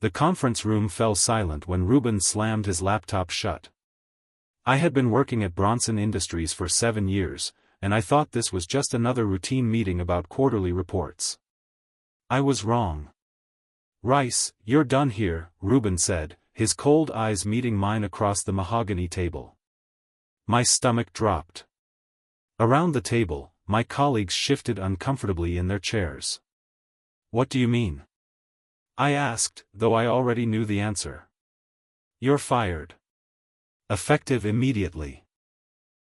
The conference room fell silent when Ruben slammed his laptop shut. I had been working at Bronson Industries for 7 years, and I thought this was just another routine meeting about quarterly reports. I was wrong. "Rice, you're done here," Ruben said, his cold eyes meeting mine across the mahogany table. My stomach dropped. Around the table, my colleagues shifted uncomfortably in their chairs. "What do you mean?" I asked, though I already knew the answer. "You're fired. Effective immediately."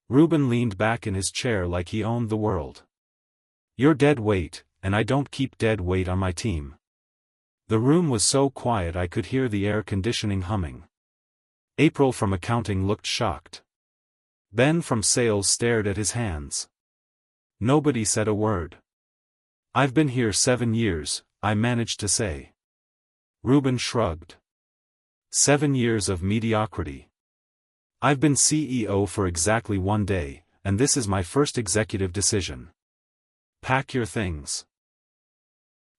Ruben leaned back in his chair like he owned the world. "You're dead weight, and I don't keep dead weight on my team." The room was so quiet I could hear the air conditioning humming. April from accounting looked shocked. Ben from sales stared at his hands. Nobody said a word. "I've been here 7 years, I managed to say." Ruben shrugged. 7 years of mediocrity. "I've been CEO for exactly 1 day, and this is my first executive decision. Pack your things."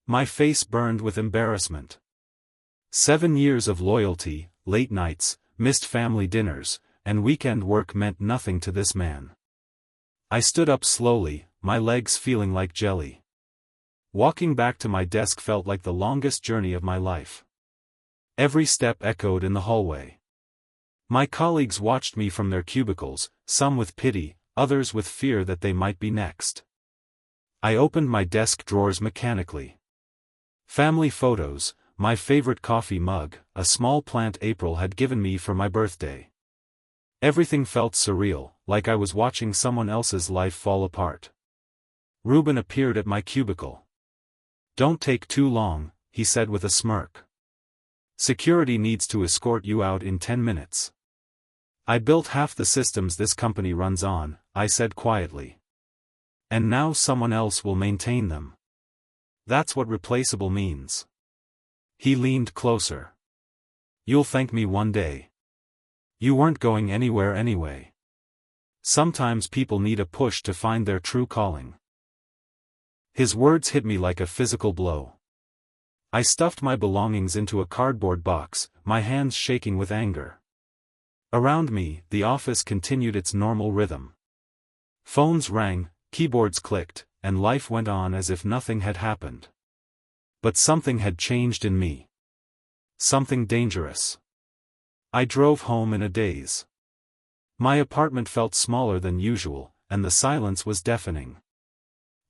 My face burned with embarrassment. 7 years of loyalty, late nights, missed family dinners, and weekend work meant nothing to this man. I stood up slowly, my legs feeling like jelly. Walking back to my desk felt like the longest journey of my life. Every step echoed in the hallway. My colleagues watched me from their cubicles, some with pity, others with fear that they might be next. I opened my desk drawers mechanically. Family photos, my favorite coffee mug, a small plant April had given me for my birthday. Everything felt surreal, like I was watching someone else's life fall apart. Ruben appeared at my cubicle. "Don't take too long," he said with a smirk. "Security needs to escort you out in 10 minutes. I built half the systems this company runs on," I said quietly. "And now someone else will maintain them. That's what replaceable means." He leaned closer. "You'll thank me one day. You weren't going anywhere anyway. Sometimes people need a push to find their true calling." His words hit me like a physical blow. I stuffed my belongings into a cardboard box, my hands shaking with anger. Around me, the office continued its normal rhythm. Phones rang, keyboards clicked, and life went on as if nothing had happened. But something had changed in me. Something dangerous. I drove home in a daze. My apartment felt smaller than usual, and the silence was deafening.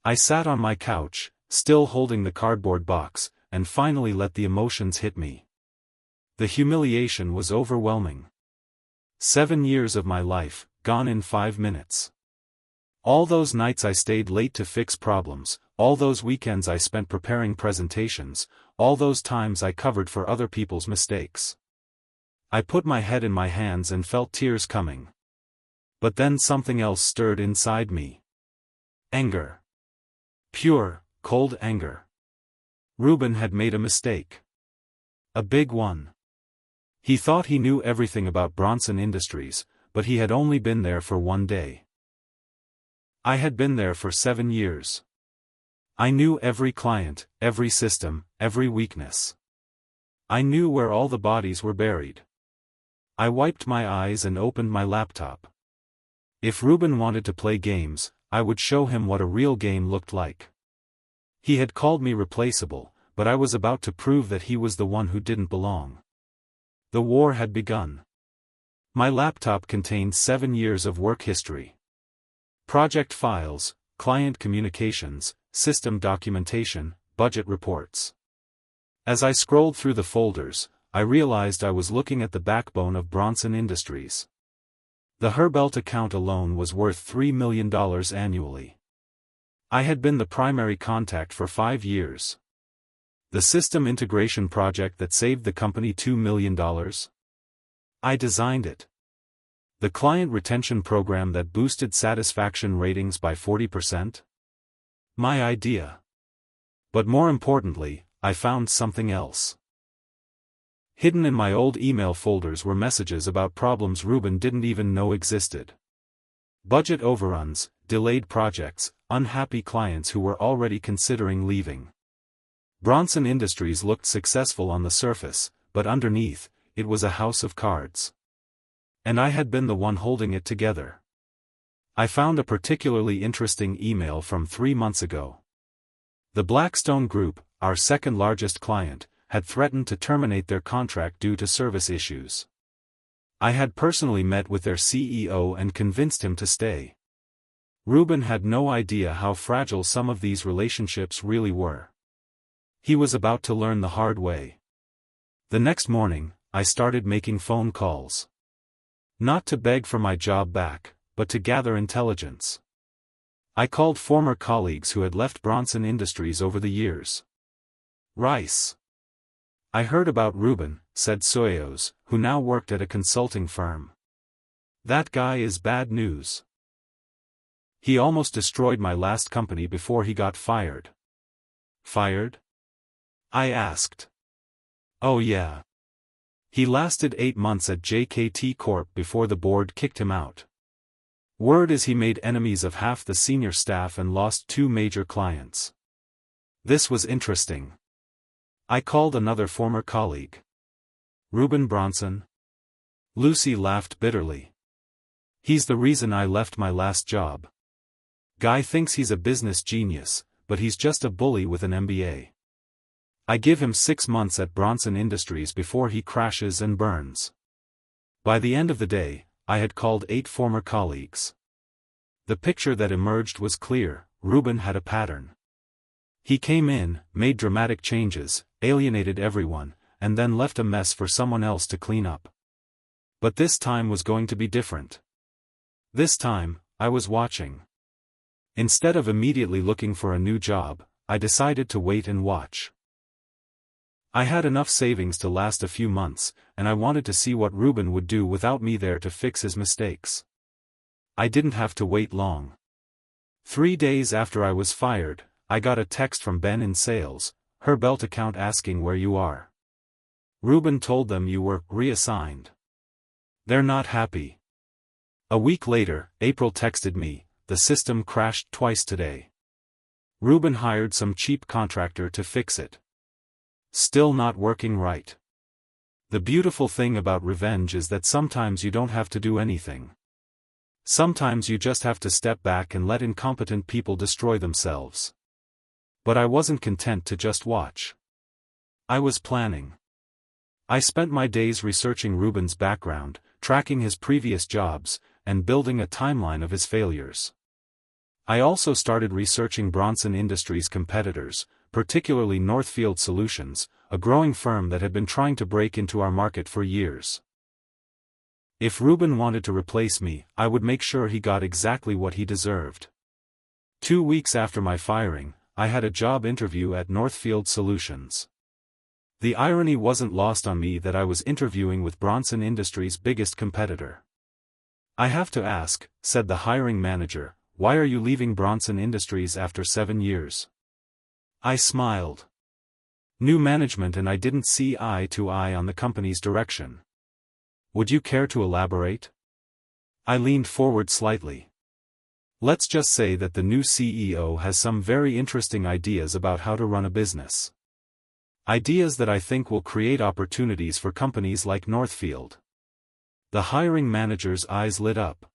I sat on my couch, still holding the cardboard box, and finally let the emotions hit me. The humiliation was overwhelming. 7 years of my life, gone in 5 minutes. All those nights I stayed late to fix problems, all those weekends I spent preparing presentations, all those times I covered for other people's mistakes. I put my head in my hands and felt tears coming. But then something else stirred inside me. Anger. Pure, cold anger. Ruben had made a mistake. A big one. He thought he knew everything about Bronson Industries, but he had only been there for 1 day. I had been there for 7 years. I knew every client, every system, every weakness. I knew where all the bodies were buried. I wiped my eyes and opened my laptop. If Ruben wanted to play games, I would show him what a real game looked like. He had called me replaceable, but I was about to prove that he was the one who didn't belong. The war had begun. My laptop contained 7 years of work history. Project files, client communications, system documentation, budget reports. As I scrolled through the folders, I realized I was looking at the backbone of Bronson Industries. The Herbelt account alone was worth $3 million annually. I had been the primary contact for 5 years. The system integration project that saved the company $2 million. I designed it. The client retention program that boosted satisfaction ratings by 40%. My idea. But more importantly, I found something else. Hidden in my old email folders were messages about problems Ruben didn't even know existed. Budget overruns, delayed projects, unhappy clients who were already considering leaving. Bronson Industries looked successful on the surface, but underneath, it was a house of cards. And I had been the one holding it together. I found a particularly interesting email from 3 months ago. The Blackstone Group, our second largest client, had threatened to terminate their contract due to service issues. I had personally met with their CEO and convinced him to stay. Ruben had no idea how fragile some of these relationships really were. He was about to learn the hard way. The next morning, I started making phone calls. Not to beg for my job back, but to gather intelligence. I called former colleagues who had left Bronson Industries over the years. Rice. I heard about Ruben, said Soyos, who now worked at a consulting firm. That guy is bad news. He almost destroyed my last company before he got fired. Fired? I asked. Oh yeah. He lasted 8 months at JKT Corp before the board kicked him out. Word is he made enemies of half the senior staff and lost 2 major clients. This was interesting. I called another former colleague. Ruben Bronson? Lucy laughed bitterly. He's the reason I left my last job. Guy thinks he's a business genius, but he's just a bully with an MBA. I give him 6 months at Bronson Industries before he crashes and burns. By the end of the day, I had called 8 former colleagues. The picture that emerged was clear. Ruben had a pattern. He came in, made dramatic changes, alienated everyone, and then left a mess for someone else to clean up. But this time was going to be different. This time, I was watching. Instead of immediately looking for a new job, I decided to wait and watch. I had enough savings to last a few months, and I wanted to see what Ruben would do without me there to fix his mistakes. I didn't have to wait long. 3 days after I was fired, I got a text from Ben in sales, her belt account, asking where you are. Ruben told them you were reassigned. They're not happy. A week later, April texted me, the system crashed twice today. Ruben hired some cheap contractor to fix it. Still not working right. The beautiful thing about revenge is that sometimes you don't have to do anything. Sometimes you just have to step back and let incompetent people destroy themselves. But I wasn't content to just watch. I was planning. I spent my days researching Ruben's background, tracking his previous jobs, and building a timeline of his failures. I also started researching Bronson Industries' competitors, particularly Northfield Solutions, a growing firm that had been trying to break into our market for years. If Ruben wanted to replace me, I would make sure he got exactly what he deserved. 2 weeks after my firing, I had a job interview at Northfield Solutions. The irony wasn't lost on me that I was interviewing with Bronson Industries' biggest competitor. I have to ask, said the hiring manager, why are you leaving Bronson Industries after 7 years? I smiled. New management and I didn't see eye to eye on the company's direction. Would you care to elaborate? I leaned forward slightly. Let's just say that the new CEO has some very interesting ideas about how to run a business. Ideas that I think will create opportunities for companies like Northfield. The hiring manager's eyes lit up.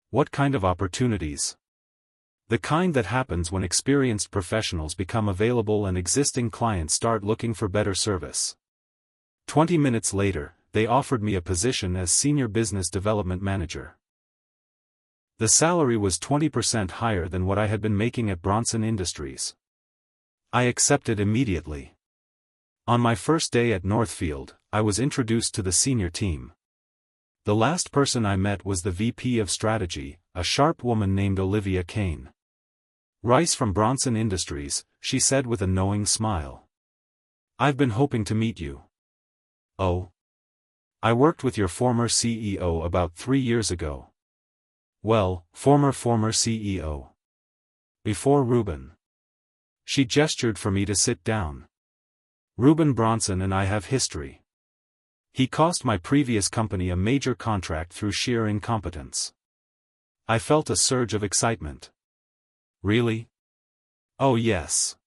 What kind of opportunities? The kind that happens when experienced professionals become available and existing clients start looking for better service. 20 minutes later, they offered me a position as Senior Business Development Manager. The salary was 20% higher than what I had been making at Bronson Industries. I accepted immediately. On my first day at Northfield, I was introduced to the senior team. The last person I met was the VP of Strategy, a sharp woman named Olivia Kane. Rice from Bronson Industries, she said with a knowing smile. I've been hoping to meet you. Oh? I worked with your former CEO about 3 years ago. Well, former CEO. Before Ruben. She gestured for me to sit down. Ruben Bronson and I have history. He cost my previous company a major contract through sheer incompetence. I felt a surge of excitement. Really? Oh yes.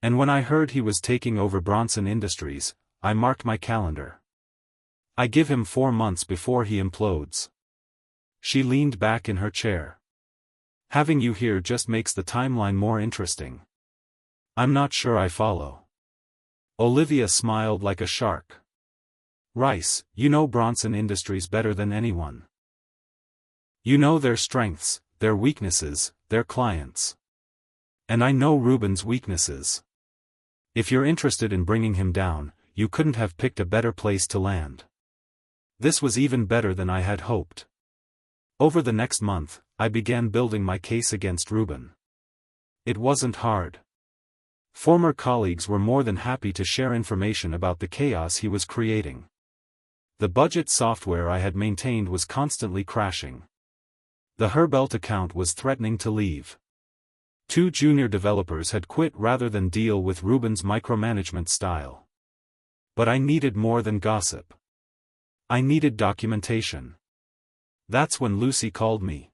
And when I heard he was taking over Bronson Industries, I marked my calendar. I give him 4 months before he implodes. She leaned back in her chair. Having you here just makes the timeline more interesting. I'm not sure I follow. Olivia smiled like a shark. Rice, you know Bronson Industries better than anyone. You know their strengths, their weaknesses, their clients. And I know Ruben's weaknesses. If you're interested in bringing him down, you couldn't have picked a better place to land. This was even better than I had hoped. Over the next month, I began building my case against Ruben. It wasn't hard. Former colleagues were more than happy to share information about the chaos he was creating. The budget software I had maintained was constantly crashing. The Herbelt account was threatening to leave. 2 junior developers had quit rather than deal with Ruben's micromanagement style. But I needed more than gossip. I needed documentation. That's when Lucy called me.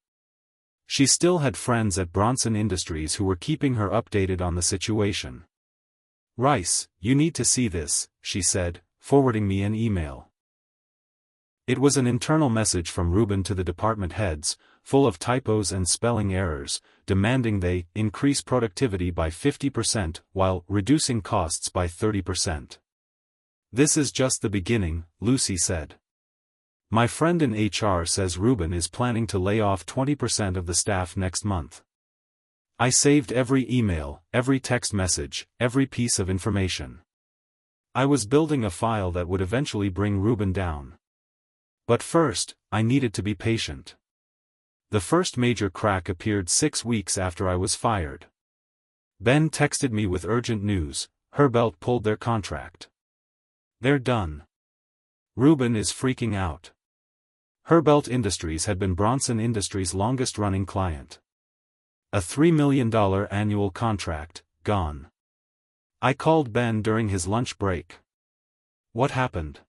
She still had friends at Bronson Industries who were keeping her updated on the situation. Rice, you need to see this, she said, forwarding me an email. It was an internal message from Ruben to the department heads, full of typos and spelling errors, demanding they increase productivity by 50% while reducing costs by 30%. This is just the beginning, Lucy said. My friend in HR says Ruben is planning to lay off 20% of the staff next month. I saved every email, every text message, every piece of information. I was building a file that would eventually bring Ruben down. But first, I needed to be patient. The first major crack appeared 6 weeks after I was fired. Ben texted me with urgent news: Herbelt pulled their contract. They're done. Ruben is freaking out. Herbelt Industries had been Bronson Industries' longest-running client. A $3 million annual contract, gone. I called Ben during his lunch break. What happened?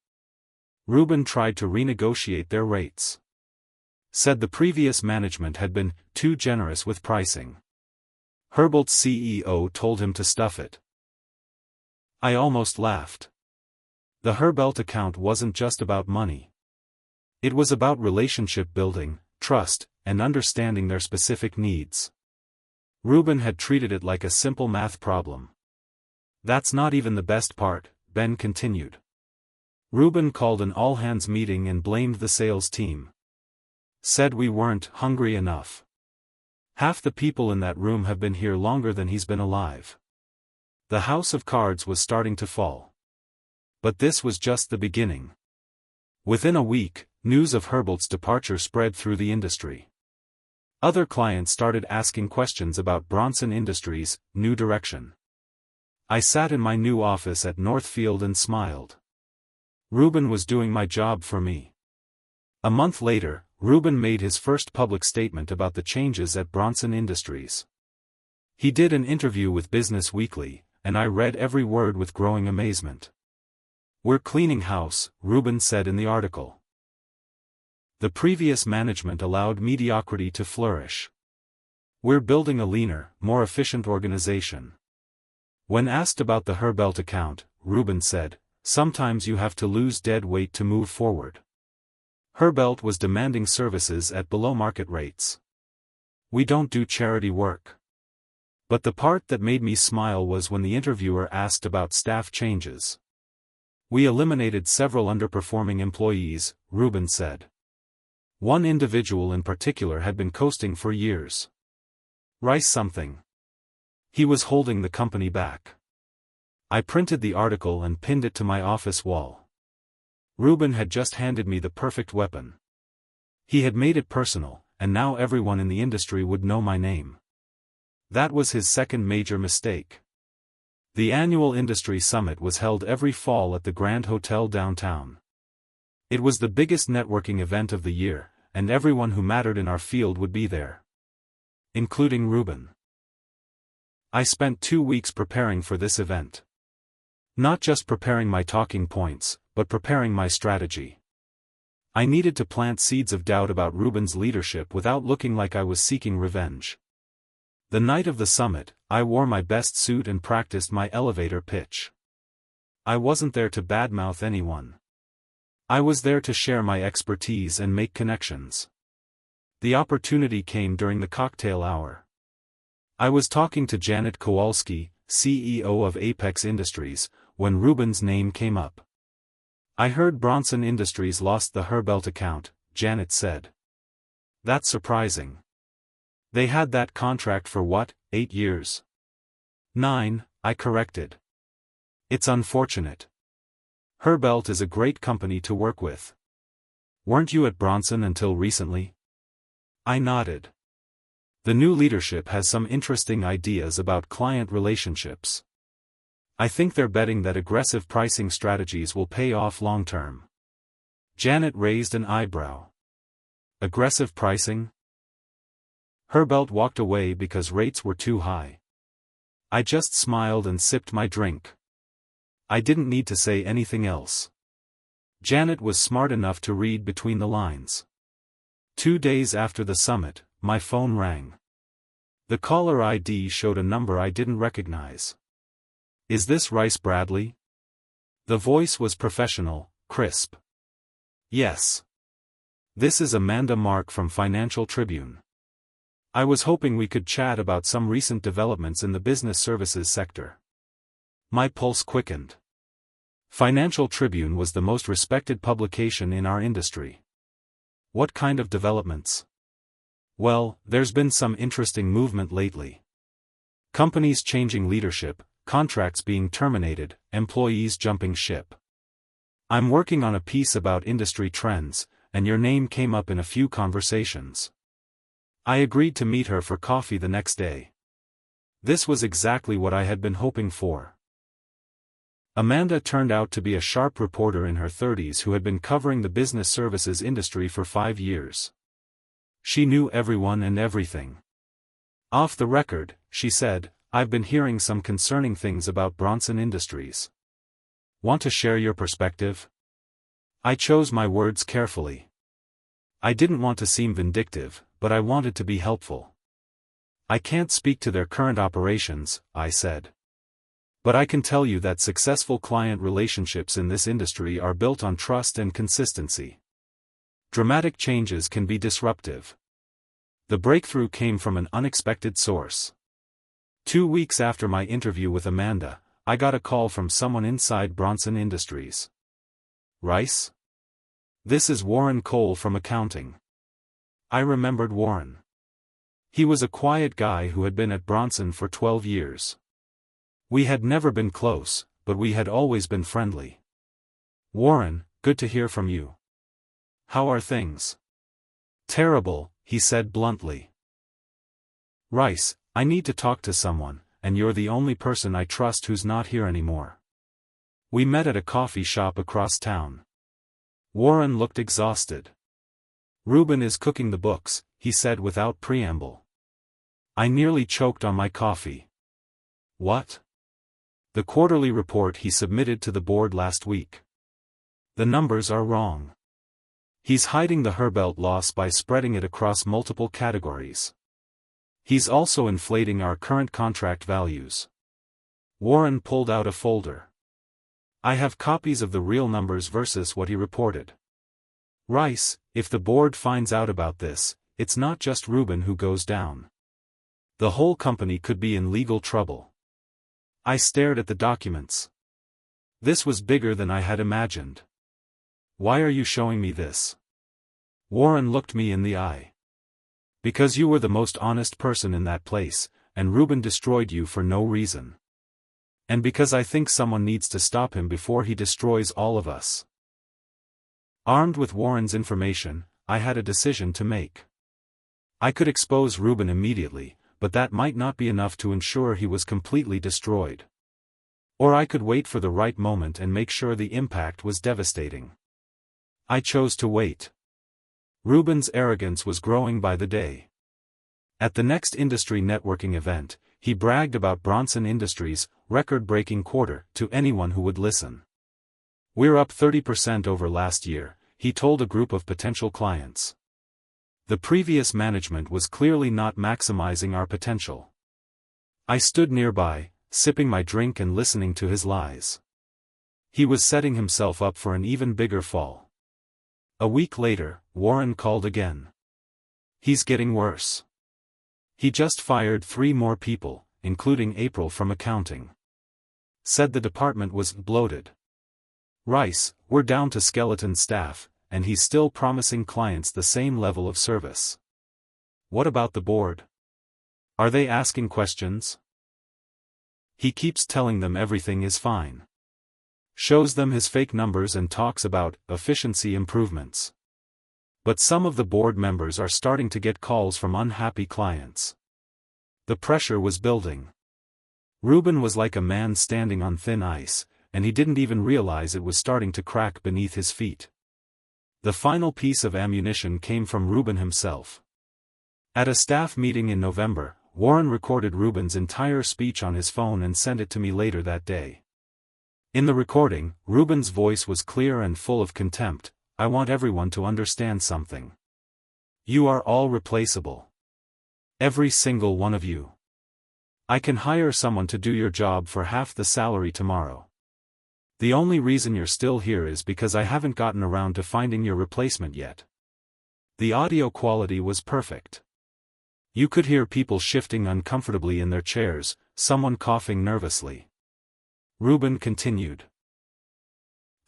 Ruben tried to renegotiate their rates. Said the previous management had been too generous with pricing. Herbelt's CEO told him to stuff it. I almost laughed. The Herbelt account wasn't just about money. It was about relationship building, trust, and understanding their specific needs. Ruben had treated it like a simple math problem. That's not even the best part, Ben continued. Ruben called an all-hands meeting and blamed the sales team. Said we weren't hungry enough. Half the people in that room have been here longer than he's been alive. The house of cards was starting to fall. But this was just the beginning. Within a week, news of Herbelt's departure spread through the industry. Other clients started asking questions about Bronson Industries' new direction. I sat in my new office at Northfield and smiled. Ruben was doing my job for me. A month later, Ruben made his first public statement about the changes at Bronson Industries. He did an interview with Business Weekly, and I read every word with growing amazement. We're cleaning house, Ruben said in the article. The previous management allowed mediocrity to flourish. We're building a leaner, more efficient organization. When asked about the Herbelt account, Ruben said, sometimes you have to lose dead weight to move forward. Herbelt was demanding services at below-market rates. We don't do charity work. But the part that made me smile was when the interviewer asked about staff changes. We eliminated several underperforming employees, Ruben said. One individual in particular had been coasting for years. Rice something. He was holding the company back. I printed the article and pinned it to my office wall. Ruben had just handed me the perfect weapon. He had made it personal, and now everyone in the industry would know my name. That was his second major mistake. The annual industry summit was held every fall at the Grand Hotel downtown. It was the biggest networking event of the year, and everyone who mattered in our field would be there. Including Ruben. I spent 2 weeks preparing for this event. Not just preparing my talking points, but preparing my strategy. I needed to plant seeds of doubt about Ruben's leadership without looking like I was seeking revenge. The night of the summit, I wore my best suit and practiced my elevator pitch. I wasn't there to badmouth anyone. I was there to share my expertise and make connections. The opportunity came during the cocktail hour. I was talking to Janet Kowalski, CEO of Apex Industries, when Ruben's name came up. I heard Bronson Industries lost the Herbelt account, Janet said. That's surprising. They had that contract for what, 8 years? 9, I corrected. It's unfortunate. Herbelt is a great company to work with. Weren't you at Bronson until recently? I nodded. The new leadership has some interesting ideas about client relationships. I think they're betting that aggressive pricing strategies will pay off long-term. Janet raised an eyebrow. Aggressive pricing? Herbelt walked away because rates were too high. I just smiled and sipped my drink. I didn't need to say anything else. Janet was smart enough to read between the lines. 2 days after the summit, my phone rang. The caller ID showed a number I didn't recognize. Is this Rice Bradley? The voice was professional, crisp. Yes. This is Amanda Mark from Financial Tribune. I was hoping we could chat about some recent developments in the business services sector. My pulse quickened. Financial Tribune was the most respected publication in our industry. What kind of developments? Well, there's been some interesting movement lately. Companies changing leadership, contracts being terminated, employees jumping ship. I'm working on a piece about industry trends, and your name came up in a few conversations. I agreed to meet her for coffee the next day. This was exactly what I had been hoping for. Amanda turned out to be a sharp reporter in her 30s who had been covering the business services industry for 5 years. She knew everyone and everything. Off the record, she said, I've been hearing some concerning things about Bronson Industries. Want to share your perspective? I chose my words carefully. I didn't want to seem vindictive, but I wanted to be helpful. I can't speak to their current operations, I said. But I can tell you that successful client relationships in this industry are built on trust and consistency. Dramatic changes can be disruptive. The breakthrough came from an unexpected source. 2 weeks after my interview with Amanda, I got a call from someone inside Bronson Industries. Rice? This is Warren Cole from accounting. I remembered Warren. He was a quiet guy who had been at Bronson for 12 years. We had never been close, but we had always been friendly. Warren, good to hear from you. How are things? Terrible, he said bluntly. Rice, I need to talk to someone, and you're the only person I trust who's not here anymore. We met at a coffee shop across town. Warren looked exhausted. Ruben is cooking the books, he said without preamble. I nearly choked on my coffee. What? The quarterly report he submitted to the board last week. The numbers are wrong. He's hiding the Herbelt loss by spreading it across multiple categories. He's also inflating our current contract values. Warren pulled out a folder. I have copies of the real numbers versus what he reported. Rice, if the board finds out about this, it's not just Ruben who goes down. The whole company could be in legal trouble. I stared at the documents. This was bigger than I had imagined. Why are you showing me this? Warren looked me in the eye. Because you were the most honest person in that place, and Ruben destroyed you for no reason. And because I think someone needs to stop him before he destroys all of us. Armed with Warren's information, I had a decision to make. I could expose Ruben immediately, but that might not be enough to ensure he was completely destroyed. Or I could wait for the right moment and make sure the impact was devastating. I chose to wait. Ruben's arrogance was growing by the day. At the next industry networking event, he bragged about Bronson Industries' record-breaking quarter to anyone who would listen. We're up 30% over last year, he told a group of potential clients. The previous management was clearly not maximizing our potential. I stood nearby, sipping my drink and listening to his lies. He was setting himself up for an even bigger fall. A week later, Warren called again. He's getting worse. He just fired 3 more people, including April from accounting. Said the department was bloated. Rice, we're down to skeleton staff, and he's still promising clients the same level of service. What about the board? Are they asking questions? He keeps telling them everything is fine. Shows them his fake numbers and talks about efficiency improvements. But some of the board members are starting to get calls from unhappy clients. The pressure was building. Rubin was like a man standing on thin ice, and he didn't even realize it was starting to crack beneath his feet. The final piece of ammunition came from Rubin himself. At a staff meeting in November, Warren recorded Rubin's entire speech on his phone and sent it to me later that day. In the recording, Rubin's voice was clear and full of contempt. I want everyone to understand something. You are all replaceable. Every single one of you. I can hire someone to do your job for half the salary tomorrow. The only reason you're still here is because I haven't gotten around to finding your replacement yet. The audio quality was perfect. You could hear people shifting uncomfortably in their chairs, someone coughing nervously. Rubin continued.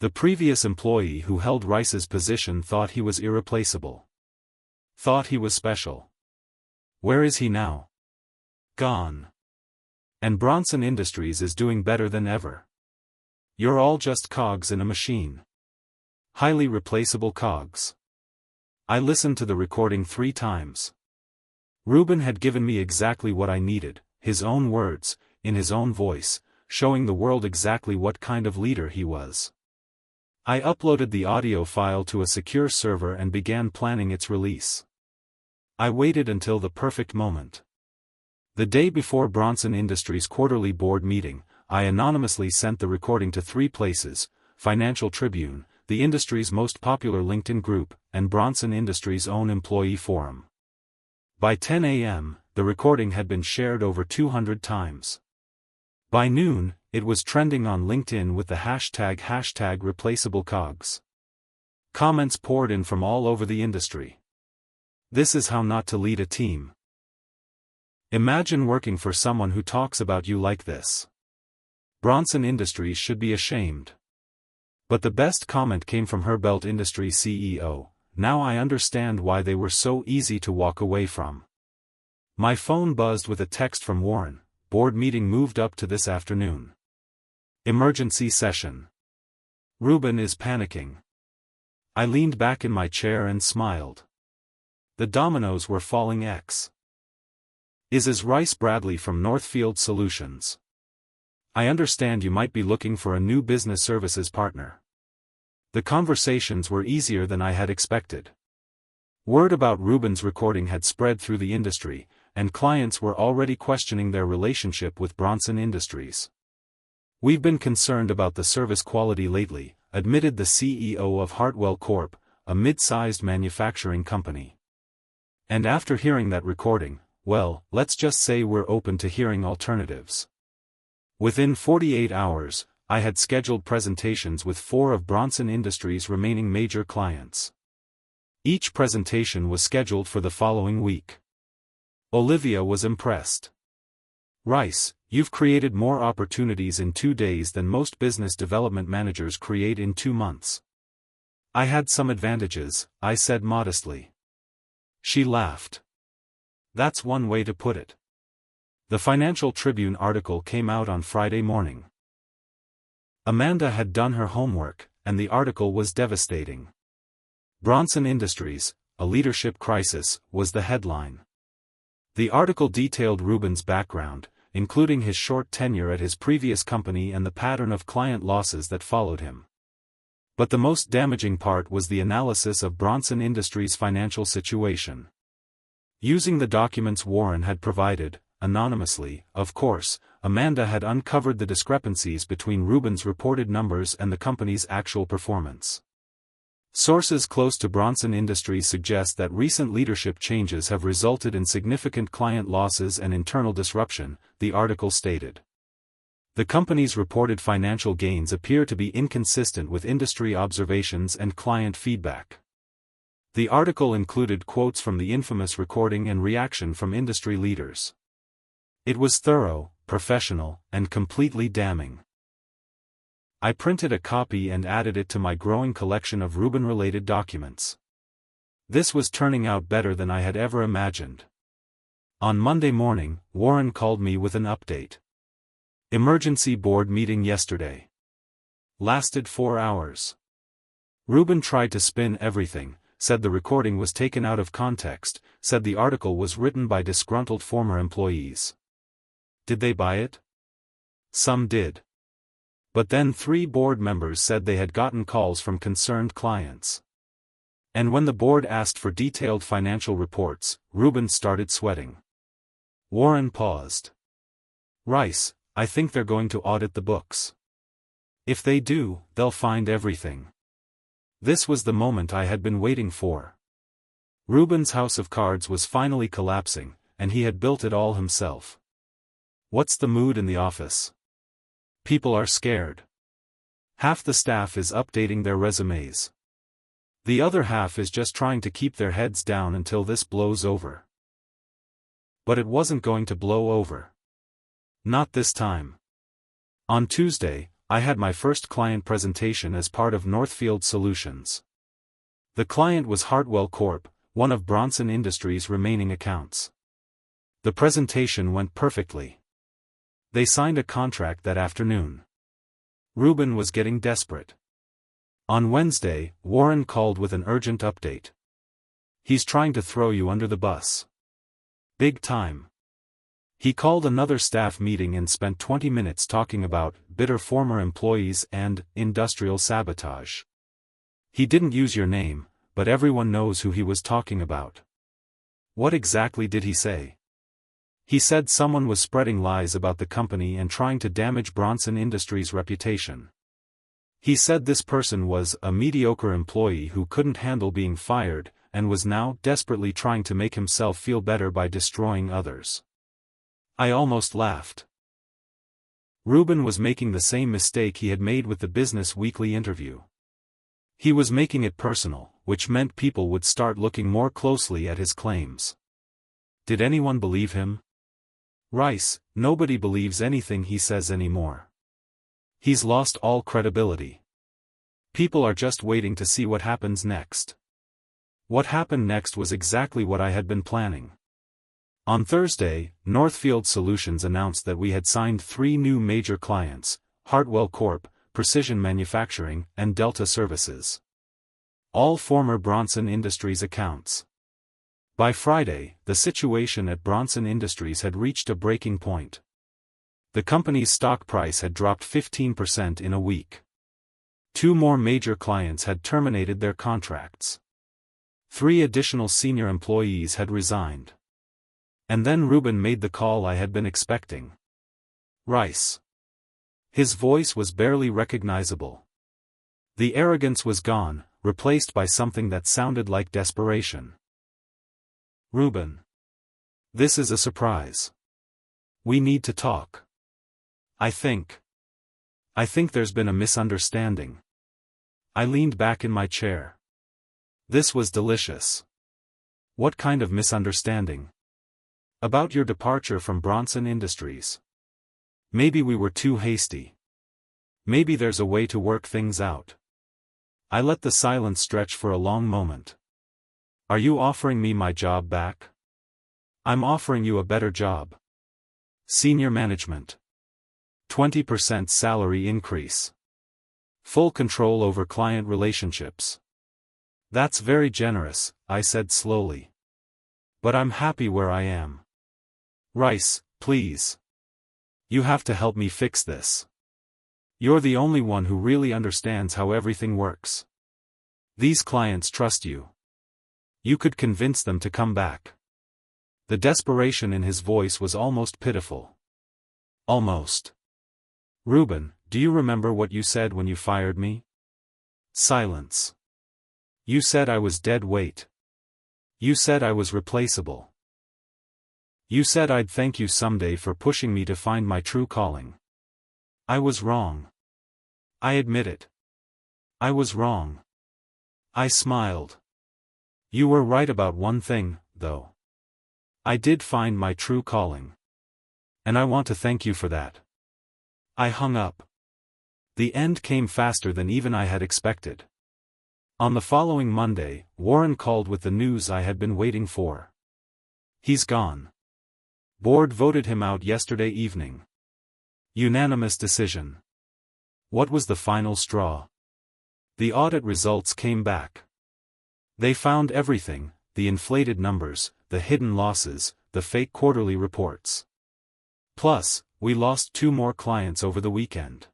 The previous employee who held Rice's position thought he was irreplaceable. Thought he was special. Where is he now? Gone. And Bronson Industries is doing better than ever. You're all just cogs in a machine. Highly replaceable cogs. I listened to the recording 3 times. Rubin had given me exactly what I needed, his own words, in his own voice, showing the world exactly what kind of leader he was. I uploaded the audio file to a secure server and began planning its release. I waited until the perfect moment. The day before Bronson Industries' quarterly board meeting, I anonymously sent the recording to 3 places: Financial Tribune, the industry's most popular LinkedIn group, and Bronson Industries' own employee forum. By 10 a.m., the recording had been shared over 200 times. By noon, it was trending on LinkedIn with the hashtag #ReplacableCogs. Comments poured in from all over the industry. This is how not to lead a team. Imagine working for someone who talks about you like this. Bronson Industries should be ashamed. But the best comment came from Herbelt Industries CEO. Now I understand why they were so easy to walk away from. My phone buzzed with a text from Warren. Board meeting moved up to this afternoon. Emergency session. Rubin is panicking. I leaned back in my chair and smiled. The dominoes were falling. Is Rice Bradley from Northfield Solutions. I understand you might be looking for a new business services partner. The conversations were easier than I had expected. Word about Rubin's recording had spread through the industry, and clients were already questioning their relationship with Bronson Industries. We've been concerned about the service quality lately, admitted the CEO of Hartwell Corp., a mid-sized manufacturing company. And after hearing that recording, well, let's just say we're open to hearing alternatives. Within 48 hours, I had scheduled presentations with 4 of Bronson Industries' remaining major clients. Each presentation was scheduled for the following week. Olivia was impressed. Rice, you've created more opportunities in 2 days than most business development managers create in 2 months. I had some advantages, I said modestly. She laughed. That's one way to put it. The Financial Tribune article came out on Friday morning. Amanda had done her homework, and the article was devastating. Bronson Industries, a leadership crisis, was the headline. The article detailed Rubin's background, including his short tenure at his previous company and the pattern of client losses that followed him. But the most damaging part was the analysis of Bronson Industries' financial situation. Using the documents Warren had provided, anonymously, of course, Amanda had uncovered the discrepancies between Rubin's reported numbers and the company's actual performance. Sources close to Bronson Industries suggest that recent leadership changes have resulted in significant client losses and internal disruption, the article stated. The company's reported financial gains appear to be inconsistent with industry observations and client feedback. The article included quotes from the infamous recording and reaction from industry leaders. It was thorough, professional, and completely damning. I printed a copy and added it to my growing collection of Rubin-related documents. This was turning out better than I had ever imagined. On Monday morning, Warren called me with an update. Emergency board meeting yesterday. Lasted 4 hours. Rubin tried to spin everything, said the recording was taken out of context, said the article was written by disgruntled former employees. Did they buy it? Some did. But then 3 board members said they had gotten calls from concerned clients. And when the board asked for detailed financial reports, Rubin started sweating. Warren paused. Rice, I think they're going to audit the books. If they do, they'll find everything. This was the moment I had been waiting for. Rubin's house of cards was finally collapsing, and he had built it all himself. What's the mood in the office? People are scared. Half the staff is updating their resumes. The other half is just trying to keep their heads down until this blows over. But it wasn't going to blow over. Not this time. On Tuesday, I had my first client presentation as part of Northfield Solutions. The client was Hartwell Corp., one of Bronson Industries' remaining accounts. The presentation went perfectly. They signed a contract that afternoon. Rubin was getting desperate. On Wednesday, Warren called with an urgent update. He's trying to throw you under the bus. Big time. He called another staff meeting and spent 20 minutes talking about bitter former employees and industrial sabotage. He didn't use your name, but everyone knows who he was talking about. What exactly did he say? He said someone was spreading lies about the company and trying to damage Bronson Industries' reputation. He said this person was a mediocre employee who couldn't handle being fired, and was now desperately trying to make himself feel better by destroying others. I almost laughed. Rubin was making the same mistake he had made with the Business Weekly interview. He was making it personal, which meant people would start looking more closely at his claims. Did anyone believe him? Rice, nobody believes anything he says anymore. He's lost all credibility. People are just waiting to see what happens next. What happened next was exactly what I had been planning. On Thursday, Northfield Solutions announced that we had signed 3 new major clients, Hartwell Corp., Precision Manufacturing, and Delta Services. All former Bronson Industries accounts. By Friday, the situation at Bronson Industries had reached a breaking point. The company's stock price had dropped 15% in a week. 2 more major clients had terminated their contracts. 3 additional senior employees had resigned. And then Rubin made the call I had been expecting. Rice. His voice was barely recognizable. The arrogance was gone, replaced by something that sounded like desperation. Rubin. This is a surprise. We need to talk. I think there's been a misunderstanding. I leaned back in my chair. This was delicious. What kind of misunderstanding? About your departure from Bronson Industries. Maybe we were too hasty. Maybe there's a way to work things out. I let the silence stretch for a long moment. Are you offering me my job back? I'm offering you a better job. Senior management. 20% salary increase. Full control over client relationships. That's very generous, I said slowly. But I'm happy where I am. Rice, please. You have to help me fix this. You're the only one who really understands how everything works. These clients trust you. You could convince them to come back. The desperation in his voice was almost pitiful. Almost. Rubin, do you remember what you said when you fired me? Silence. You said I was dead weight. You said I was replaceable. You said I'd thank you someday for pushing me to find my true calling. I was wrong. I admit it. I was wrong. I smiled. You were right about one thing, though. I did find my true calling. And I want to thank you for that. I hung up. The end came faster than even I had expected. On the following Monday, Warren called with the news I had been waiting for. He's gone. Board voted him out yesterday evening. Unanimous decision. What was the final straw? The audit results came back. They found everything: the inflated numbers, the hidden losses, the fake quarterly reports. Plus, we lost 2 more clients over the weekend.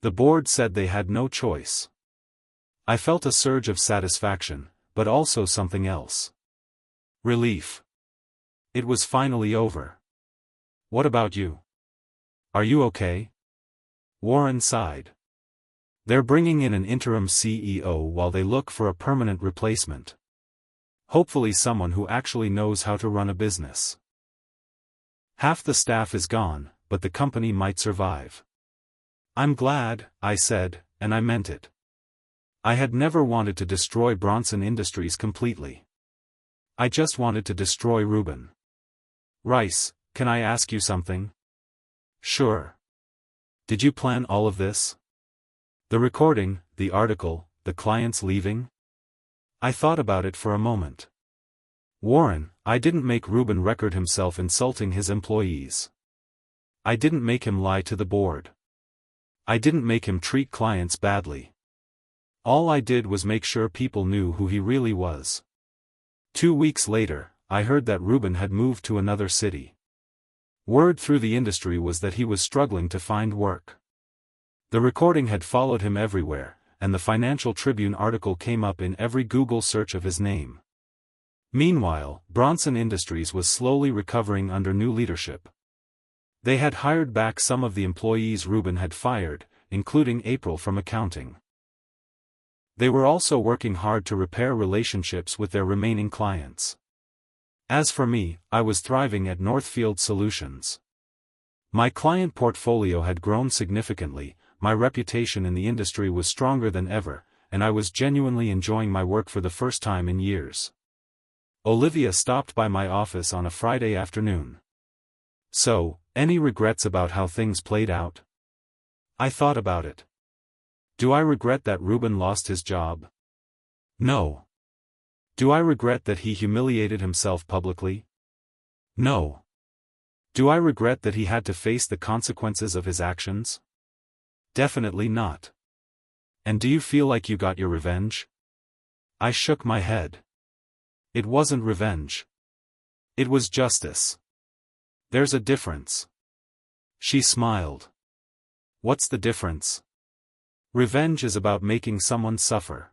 The board said they had no choice. I felt a surge of satisfaction, but also something else. Relief. It was finally over. What about you? Are you okay? Warren sighed. They're bringing in an interim CEO while they look for a permanent replacement. Hopefully someone who actually knows how to run a business. Half the staff is gone, but the company might survive. I'm glad, I said, and I meant it. I had never wanted to destroy Bronson Industries completely. I just wanted to destroy Reuben. Rice, can I ask you something? Sure. Did you plan all of this? The recording, the article, the clients leaving? I thought about it for a moment. Warren, I didn't make Reuben record himself insulting his employees. I didn't make him lie to the board. I didn't make him treat clients badly. All I did was make sure people knew who he really was. 2 weeks later, I heard that Reuben had moved to another city. Word through the industry was that he was struggling to find work. The recording had followed him everywhere, and the Financial Tribune article came up in every Google search of his name. Meanwhile, Bronson Industries was slowly recovering under new leadership. They had hired back some of the employees Reuben had fired, including April from accounting. They were also working hard to repair relationships with their remaining clients. As for me, I was thriving at Northfield Solutions. My client portfolio had grown significantly, my reputation in the industry was stronger than ever, and I was genuinely enjoying my work for the first time in years. Olivia stopped by my office on a Friday afternoon. So, any regrets about how things played out? I thought about it. Do I regret that Reuben lost his job? No. Do I regret that he humiliated himself publicly? No. Do I regret that he had to face the consequences of his actions? Definitely not. And do you feel like you got your revenge? I shook my head. It wasn't revenge. It was justice. There's a difference. She smiled. What's the difference? Revenge is about making someone suffer.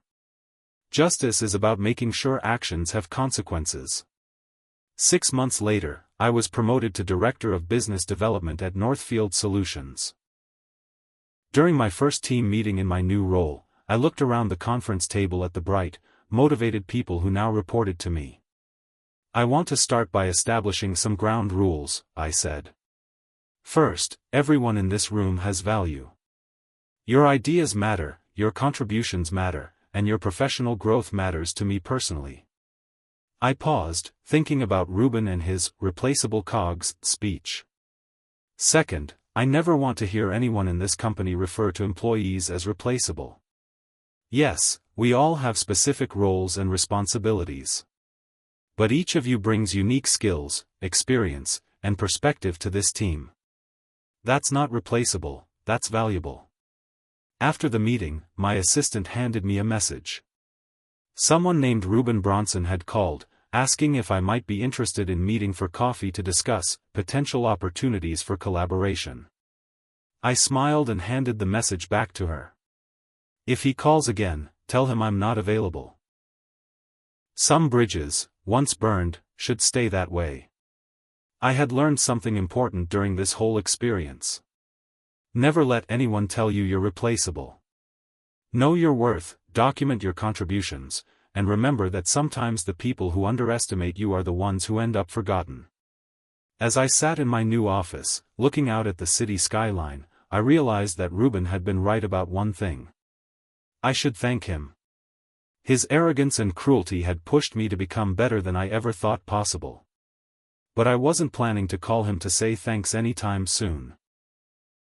Justice is about making sure actions have consequences. 6 months later, I was promoted to Director of Business Development at Northfield Solutions. During my first team meeting in my new role, I looked around the conference table at the bright, motivated people who now reported to me. I want to start by establishing some ground rules, I said. First, everyone in this room has value. Your ideas matter, your contributions matter, and your professional growth matters to me personally. I paused, thinking about Reuben and his replaceable cogs speech. Second, I never want to hear anyone in this company refer to employees as replaceable. Yes, we all have specific roles and responsibilities. But each of you brings unique skills, experience, and perspective to this team. That's not replaceable, that's valuable. After the meeting, my assistant handed me a message. Someone named Reuben Bronson had called, asking if I might be interested in meeting for coffee to discuss potential opportunities for collaboration. I smiled and handed the message back to her. If he calls again, tell him I'm not available. Some bridges, once burned, should stay that way. I had learned something important during this whole experience. Never let anyone tell you you're replaceable. Know your worth, document your contributions, and remember that sometimes the people who underestimate you are the ones who end up forgotten. As I sat in my new office, looking out at the city skyline, I realized that Ruben had been right about one thing. I should thank him. His arrogance and cruelty had pushed me to become better than I ever thought possible. But I wasn't planning to call him to say thanks anytime soon.